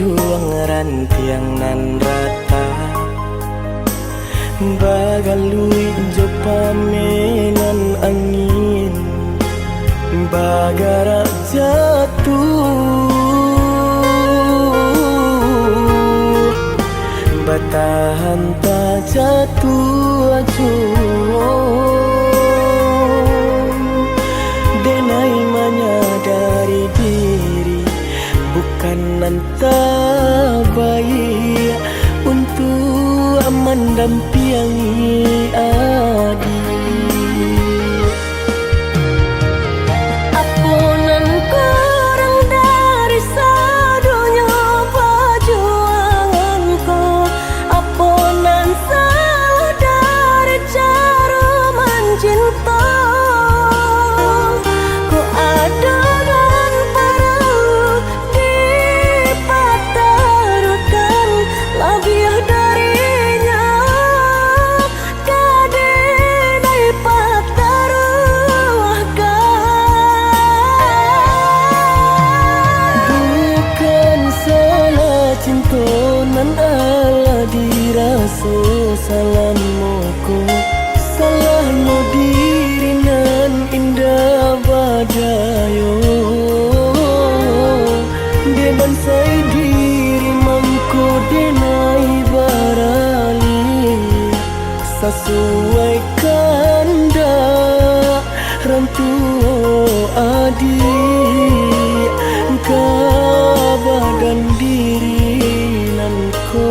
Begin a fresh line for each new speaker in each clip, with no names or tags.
ujung rantiang nan rata bagalui jo pamenan angin bagara jatuh batahan tak jatuh acuh denai menyadari diri bukan nanta baik untuk mendampingi adik.
Apunan kurang dari sadunya perjuanganku, apunan salah dari cara mencinta. Ku ada dan perlu dipatarukan lebih darinya kadai pataruahkan.
Bukan salah cinta nan ala dirasa salah moko salahnya diri nan indah badayo dia bansai diri mangko denai barali sesuai kanda rantu adik badan diri nan ko.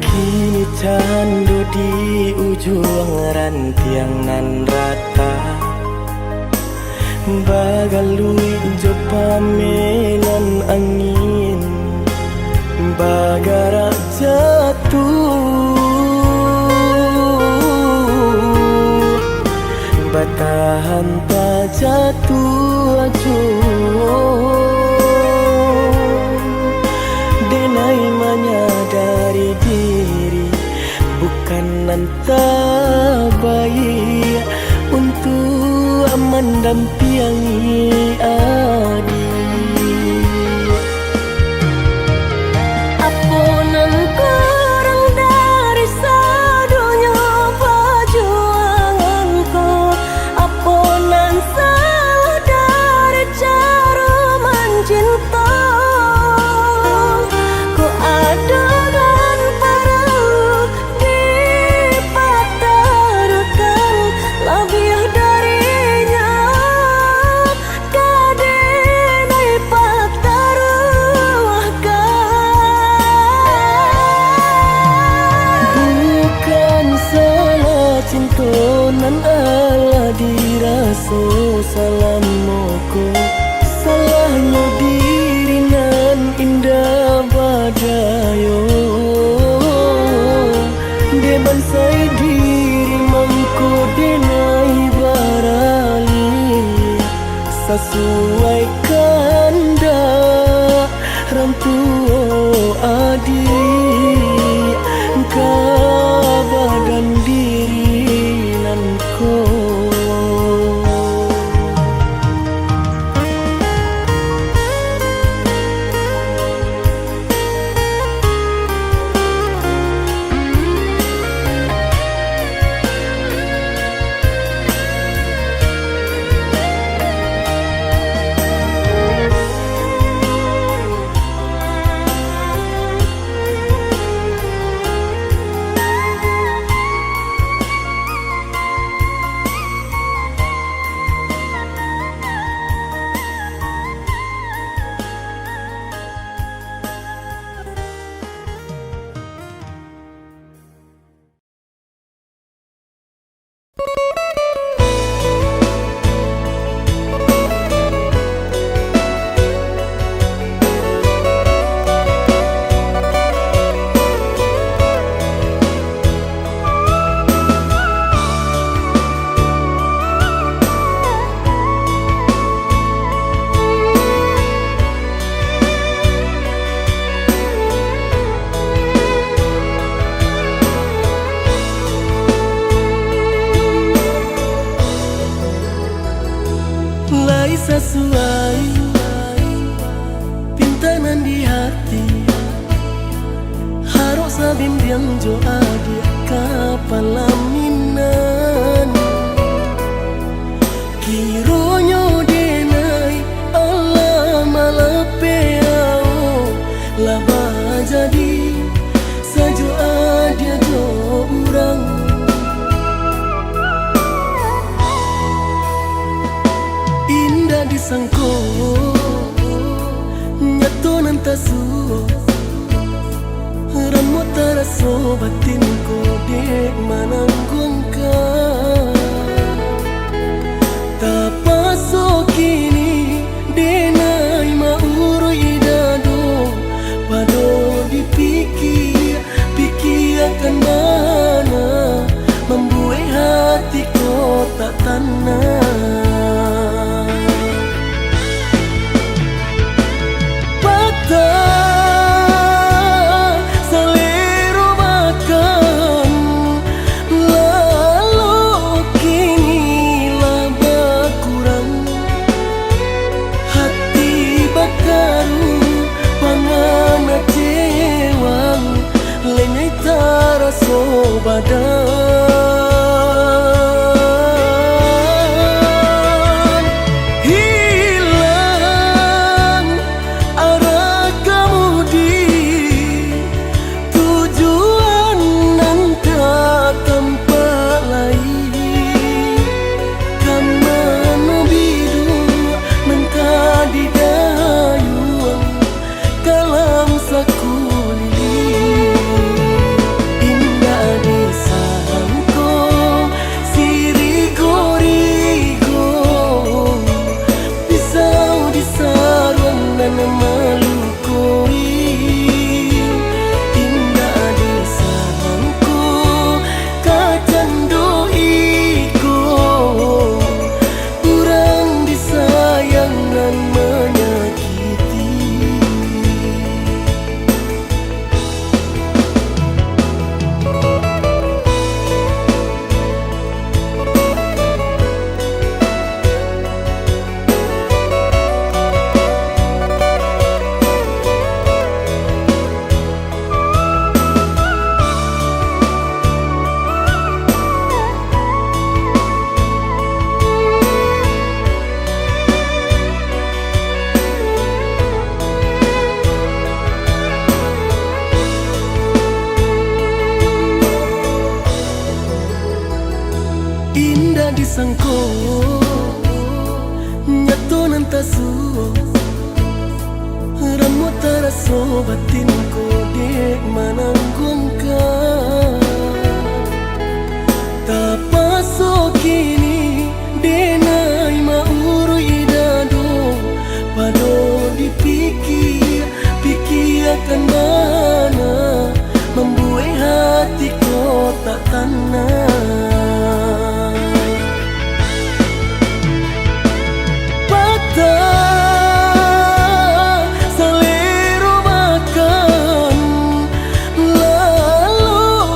Kini candu di ujung rantiang nan rata bagalui jo pamenan angin bagara jatuh batahan tak jatuh acuh denai menyadari diri bukan nanta baik untuk mendampingi adik.
Apunan kurang dari sadunya perjuanganku, apunan salah dari cara mencinta. Ku ada dan perlu dipatarukan lebih darinya kadai pataruahkan.
Bukan salah cinta nan ala dirasa salah moko salahnya diri nan indah badayo dia bansai diri mangko denai barali sesuai kanda rantu adik badan diri nan ko. sesuai pintanan di hati. Harus sabim diam jo adia kapalaminan. Kironyo denai Allah malapeao laba jadi sajo adia jo urang. Indah disangko nyato nantasu ramu taraso batinku dek mananggungka. Tapaso kini denai mauro idado pado dipikir akan mana membuai hatiku tak tanah. So badan hilang arah kemudi tujuan nanta tempat lain kamano bidu mentadi dayuang kalam sakulili. Indah disangko nyato nantasu ramu taraso batinku dek mananggungka. Tapaso kini denai mauro idado pado dipikir akan mana membuai hatiku tak tanah. Selero makan lalu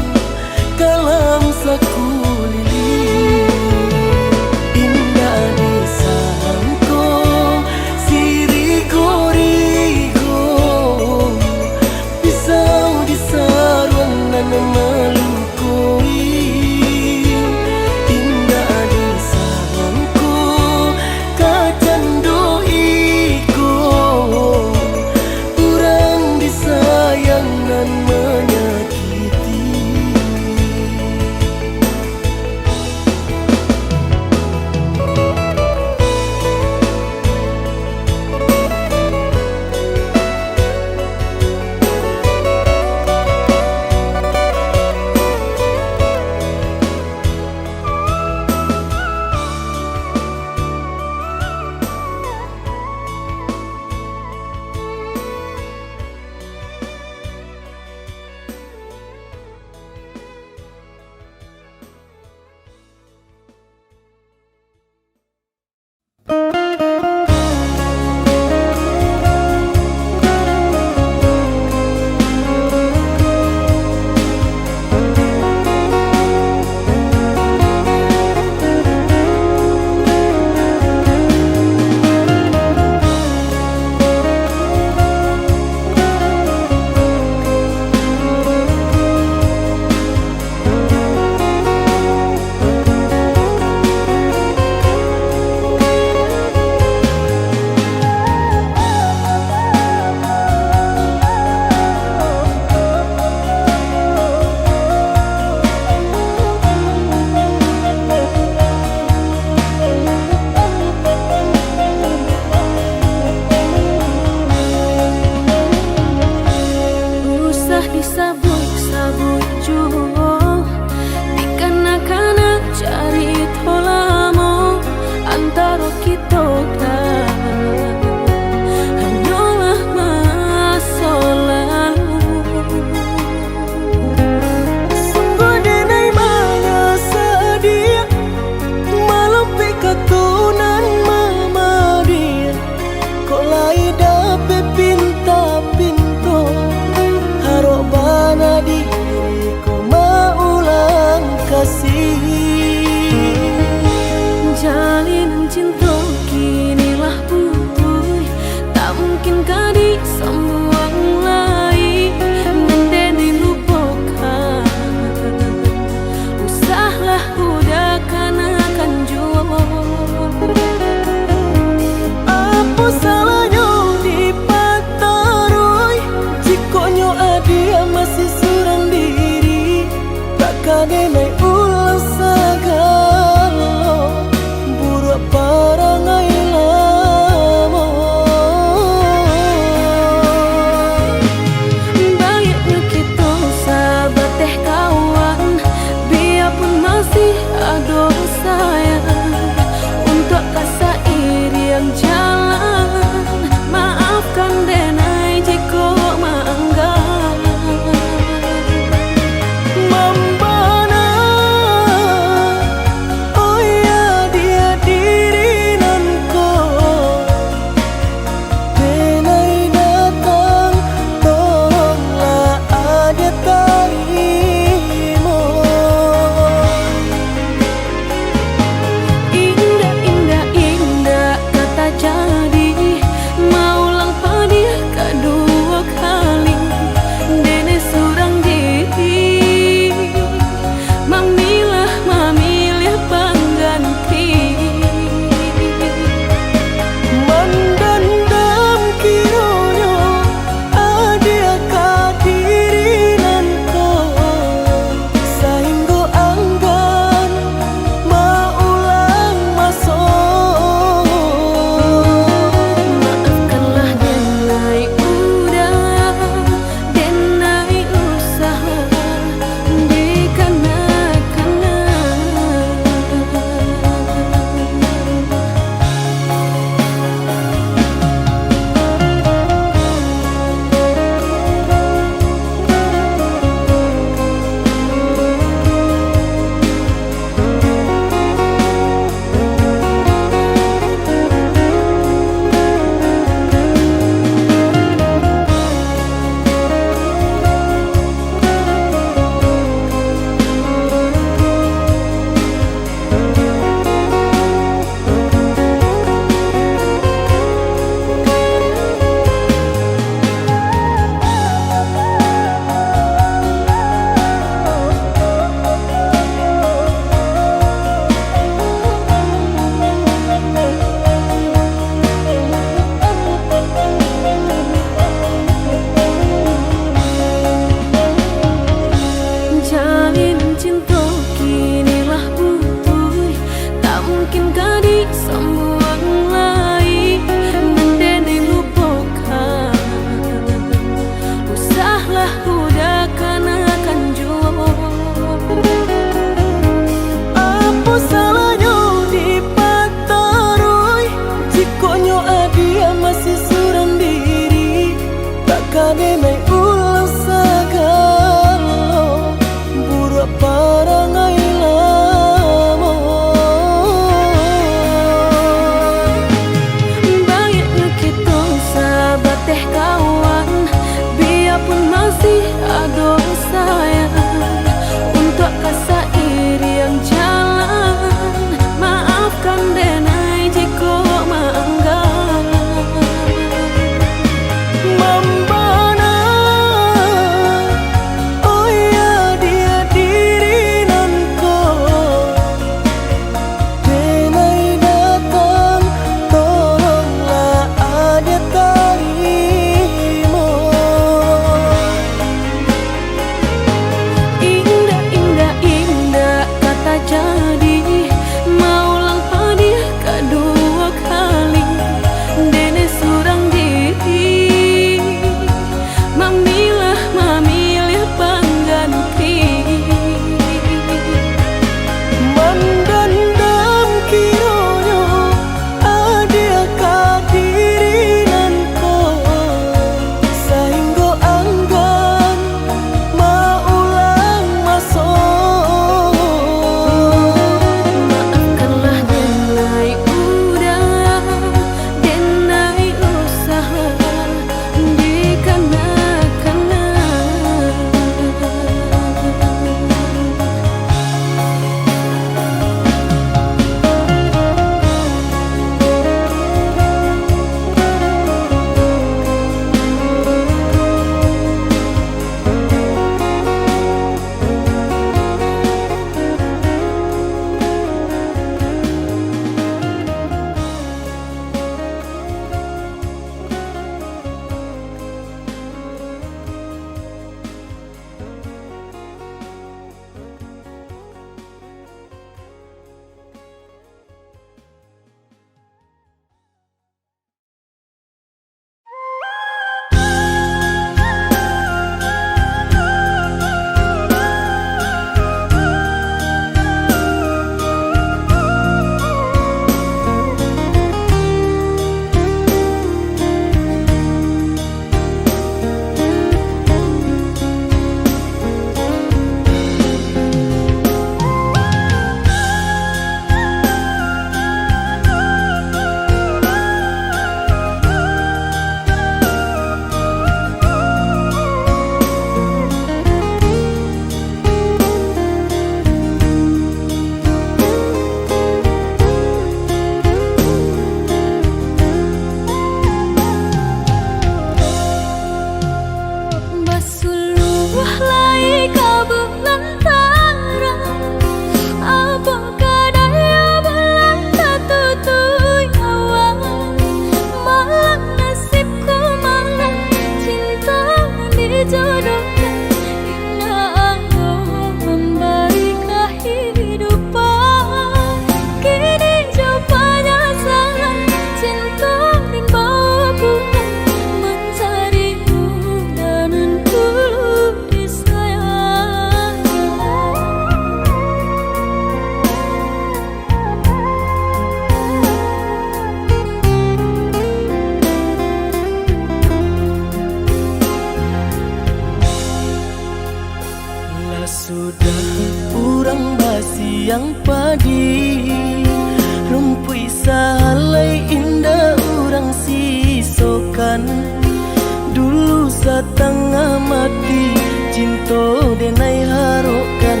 Dulu setengah mati cinta denai harokan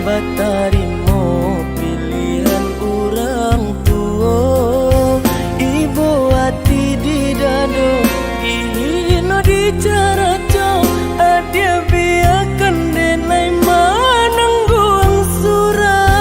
batarimo pilihan orang tua. Ibu hati di dado ino di cara cong adia biarkan denai manangguang surah.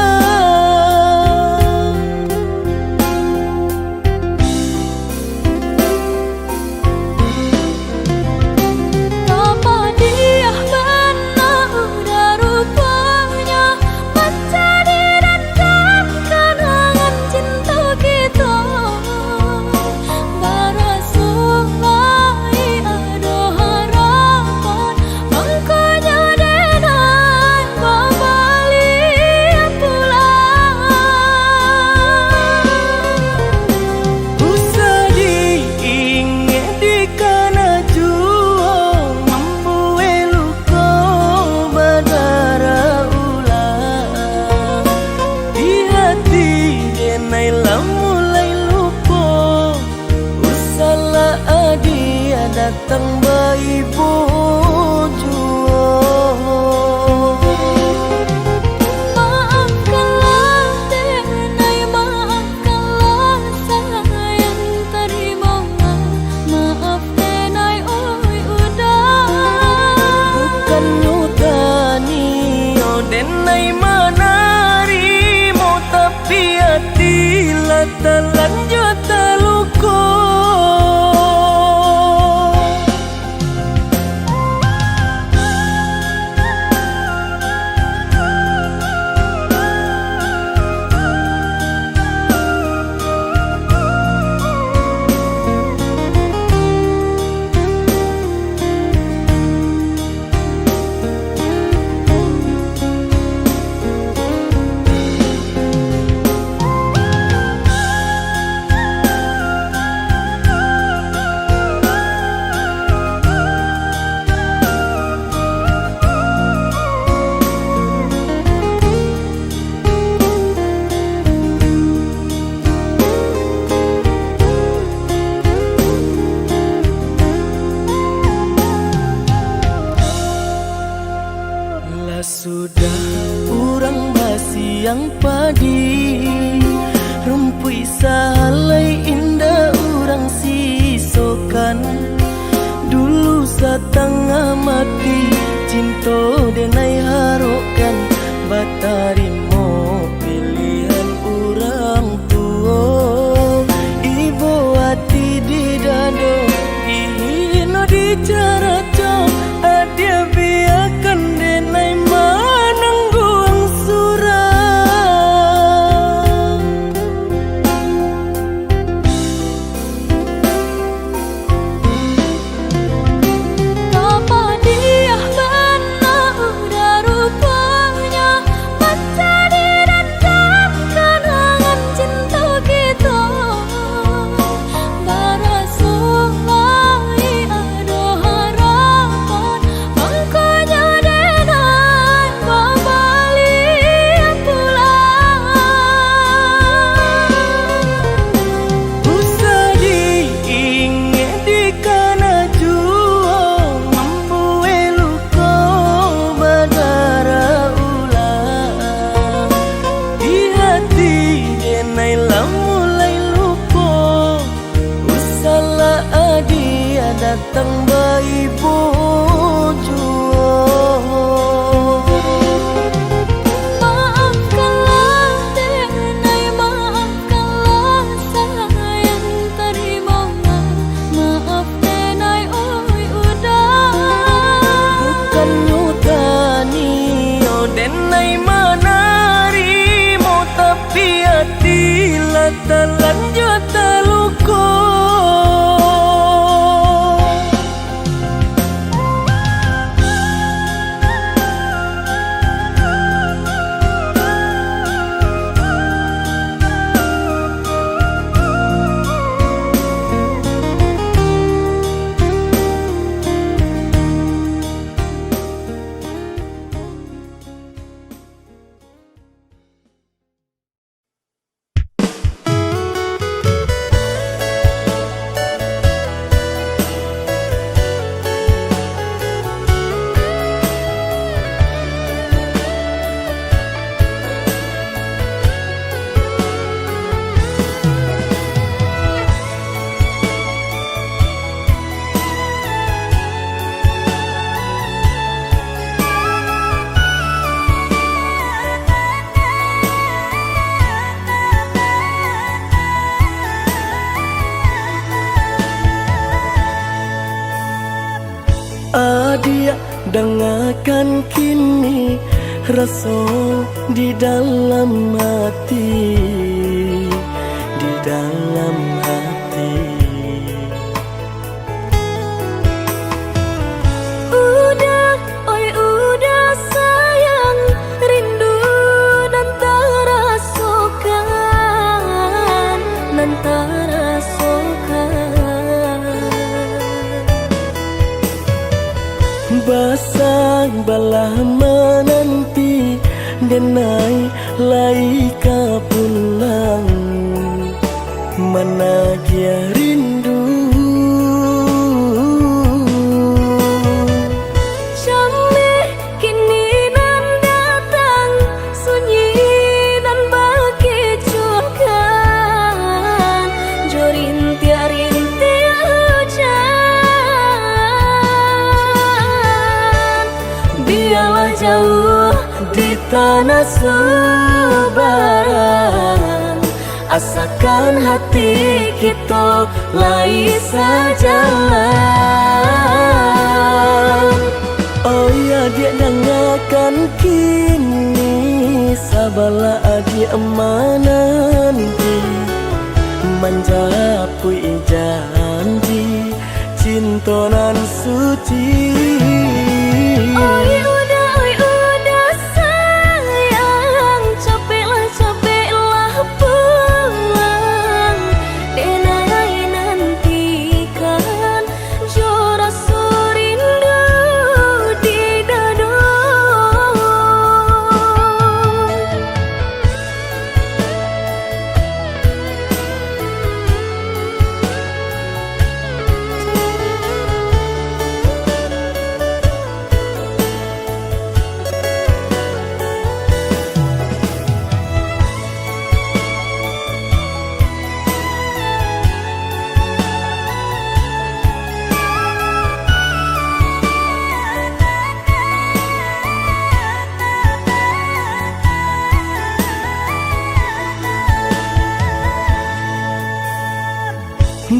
Datang bayi bojo,
maafkanlah denai, maafkanlah sayang terima. Maaf denai oi udah
bukan nyutani oh denai manarimo, tapi hati lah terlanjut terluka. Sudah urang basi yang padi rumpui salai indah urang sisokan. Dulu setengah mati cinta denai harokan batarimo pilihan urang tua. Ibu hati di dado ino di cara cong adia biarkan denai manangguang surah.
Apa dia benar udah rupanya mencari dan kenangan cinta kita. Barasuai ada harapan angkanya denai kembali pulang.
Usah diingat di kana jua membuai luka berdarah ulang. Di hati denai lah mulai lupa. Usahlah adia datang bayi bojo.
Maafkanlah denai, maafkanlah sayang terima. Maaf denai oi udah
Bukan nyutani oh denai manarimo, tapi hati lah terlanjut terluka. Adia dengarkan kini rasa di dalam hati, di dalam hati.
Udah, oi udah sayang, rindu dan terasokan, dan terasokan.
Basang balah menanti denai laika pulang menagia rindu.
Jameh kini nan datang sunyi dan berkecuakan, jo rintia-rintia hujan. Biarlah jauh di tanah Subang, asakan hati kita lai sajalan.
Oh ya dia dengarkan kini sabala adi nanti menjapui janji cinta nan suci.
Oi udah sayang, capeklah pulang, denai nantikan jo rasa rindu di dada.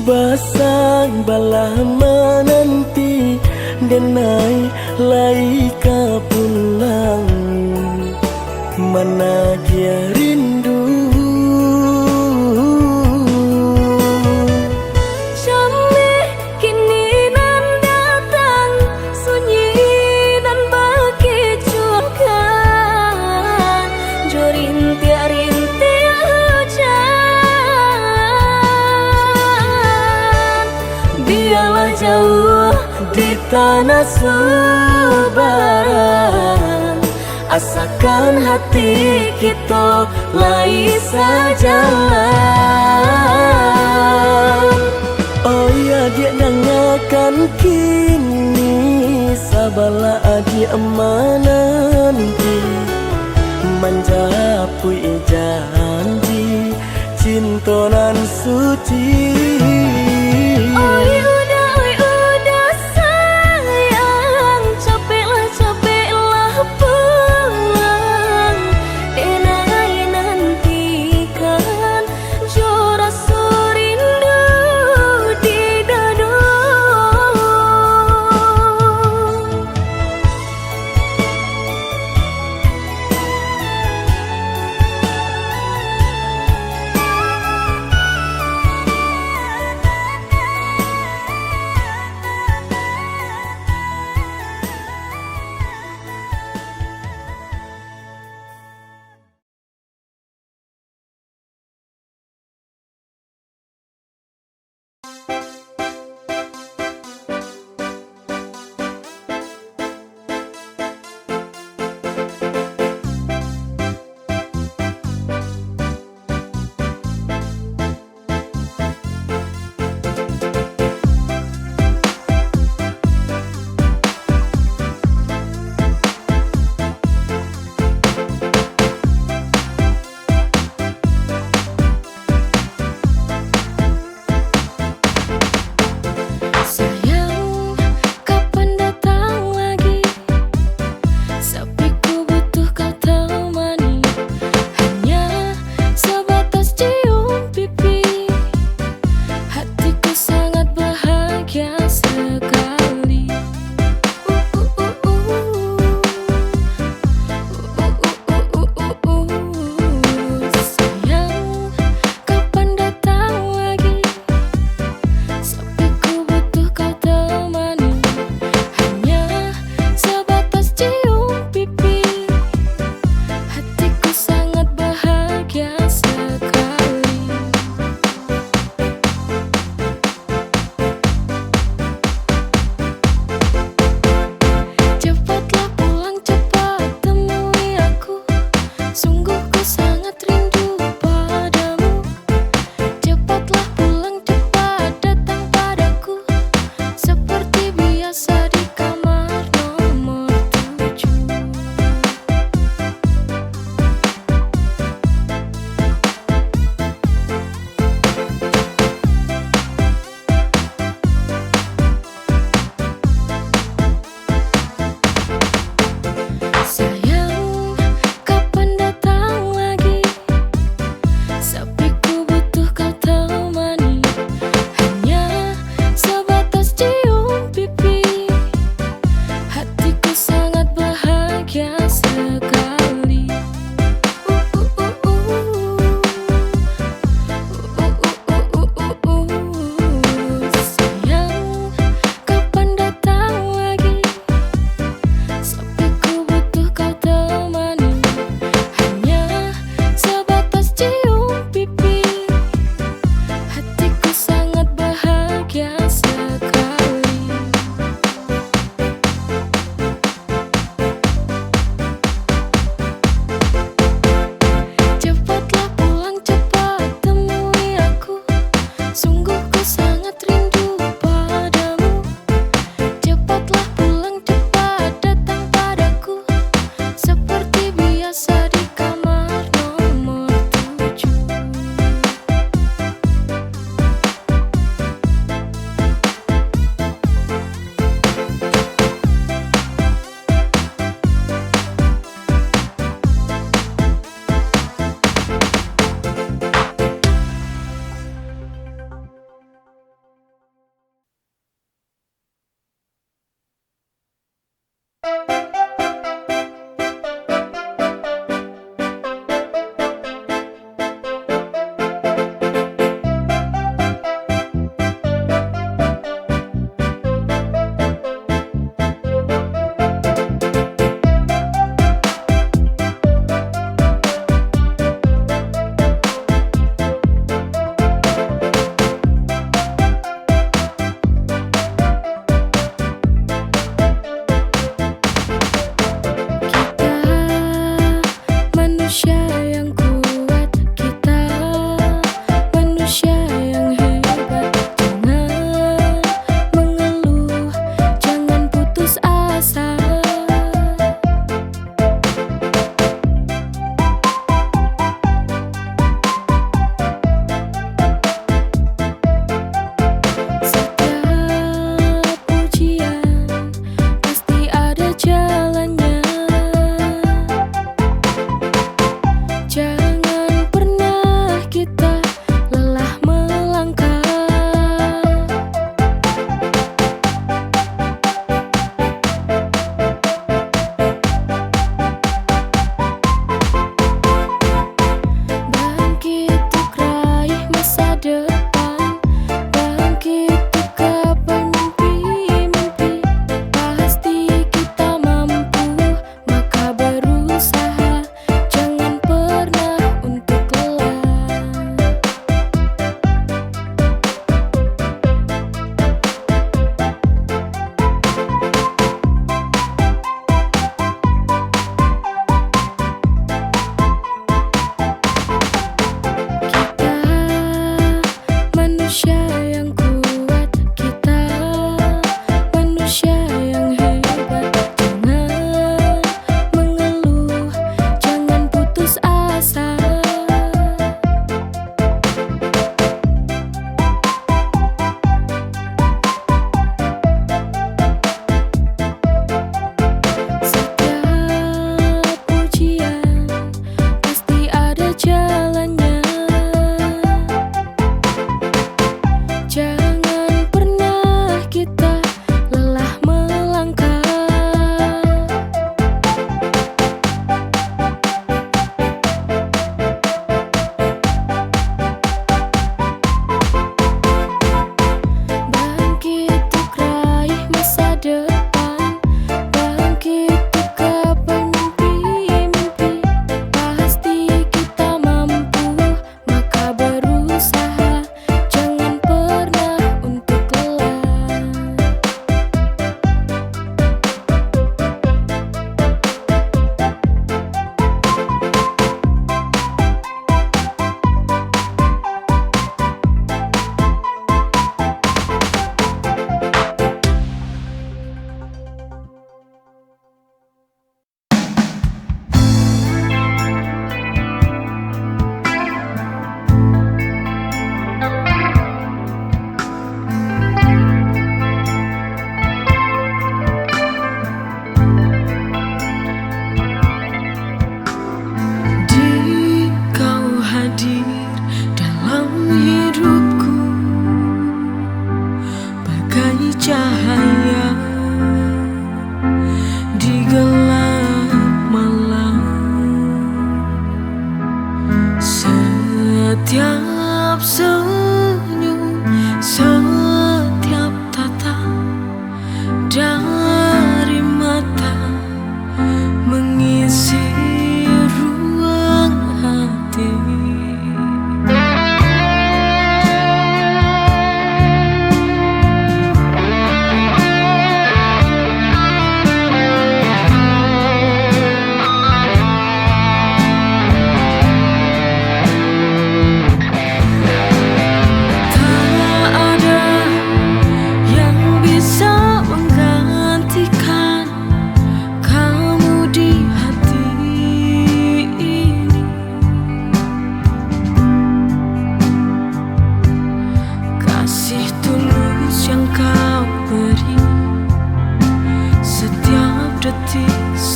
Basang balah menanti denai laika pulang menagia rindu.
Jameh kini nan datang sunyi dan berkecuakan, jo rintia-rintia hujan. Biarlah jauh
Di tanah Subang, asakan hati kita lai sajalan. Oh ya dia dengarkan kini sabala adi nanti menjapui janji cinta nan suci.
Oi udah sayang, capeklah pulang, denai nantikan jo rasa rindu di dada.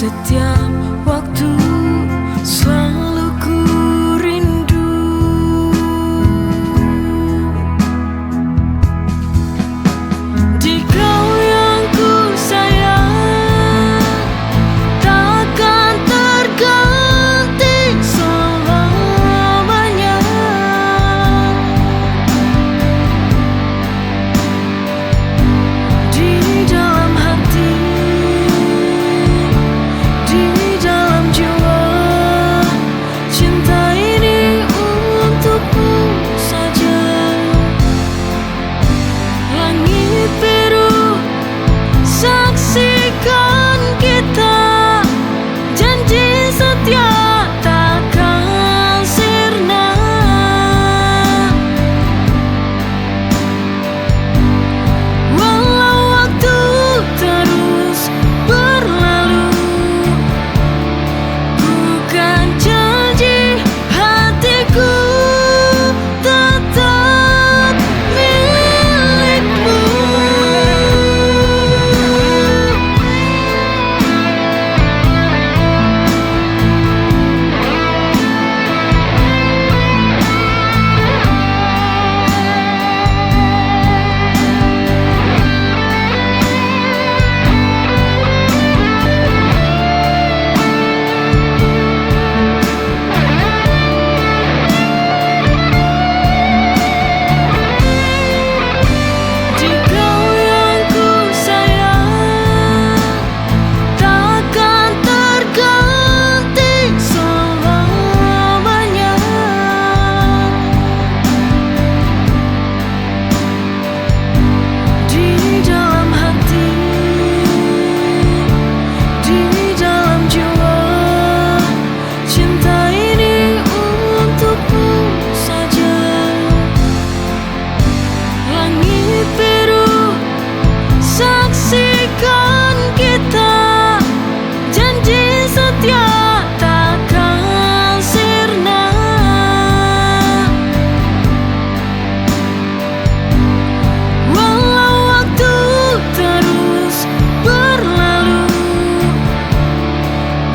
Setiap waktu selalu ku rindu. Di kau yang ku sayang takkan terganti selamanya. Di dalam hati, di dalam jiwa, cinta ini untukmu saja. Langit biru saksikan kita, janji setia takkan sirna. Walau waktu terus berlalu, bukan janji hatiku tetap milikmu. Di kau yang ku sayang takkan terganti selamanya. Di dalam hati, di dalam jiwa, cinta ini untukmu saja. Langit biru saksikan kita, janji setia takkan sirna. Walau waktu terus berlalu,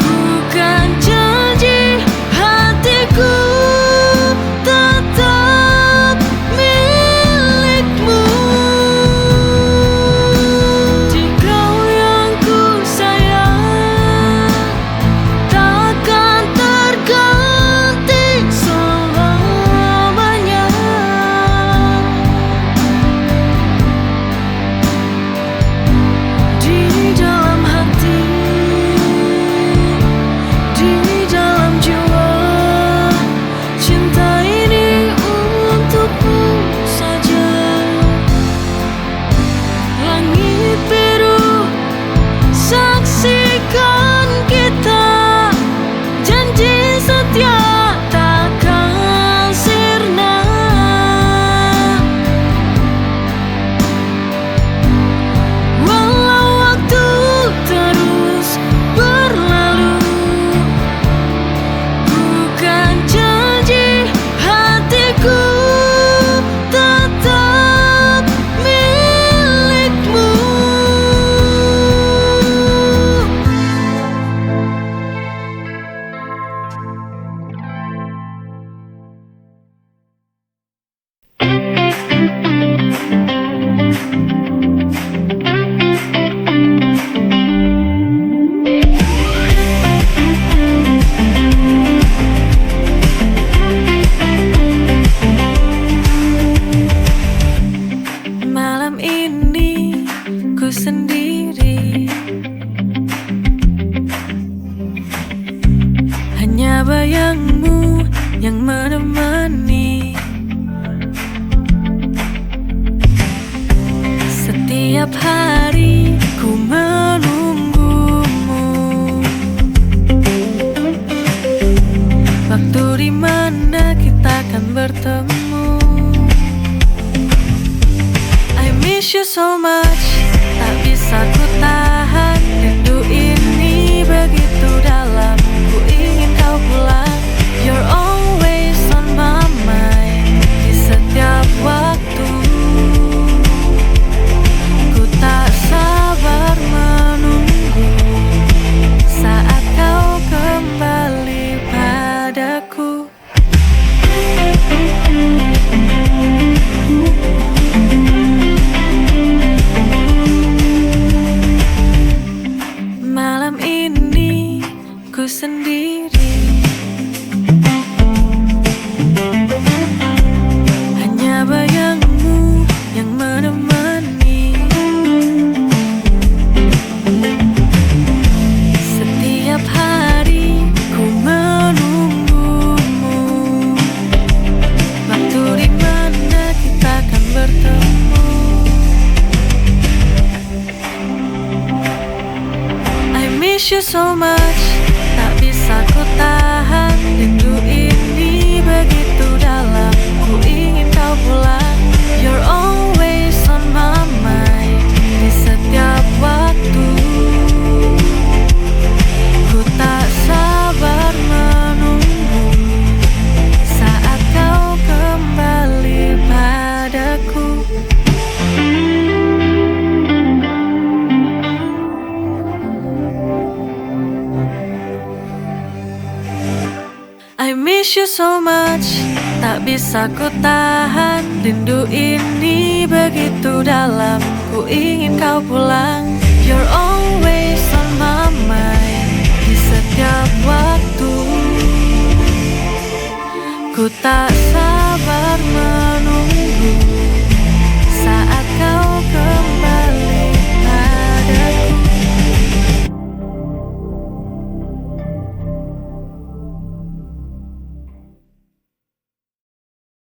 bukan janji hatiku tetap milikmu. Di kau yang ku sayang takkan terganti selamanya. Di dalam hati, di dalam jiwa, cinta ini untukmu saja. Langit biru saksikan kita, janji setia takkan sirna. Walau waktu terus berlalu, bukan janji hatiku tetap milikmu. Malam ini ku sendiri, hanya bayangmu yang menemani. Setiap hari ku menunggumu, waktu dimana kita akan bertemu. I miss you so much, tak bisa ku tahan. Rindu ini begitu dalam, ku ingin kau pulang. You're always on my mind, di setiap waktu. Ku tak miss you so much. Tak bisa ku tahan, rindu ini begitu dalam. Ku ingin kau pulang. You're always on my mind. Di setiap waktu ku tak sabar menunggu saat kau kembali padaku. I miss you so much. Tak bisa ku tahan, rindu ini begitu dalam. Ku ingin kau pulang. You're always on my mind. Di setiap waktu ku tak sabar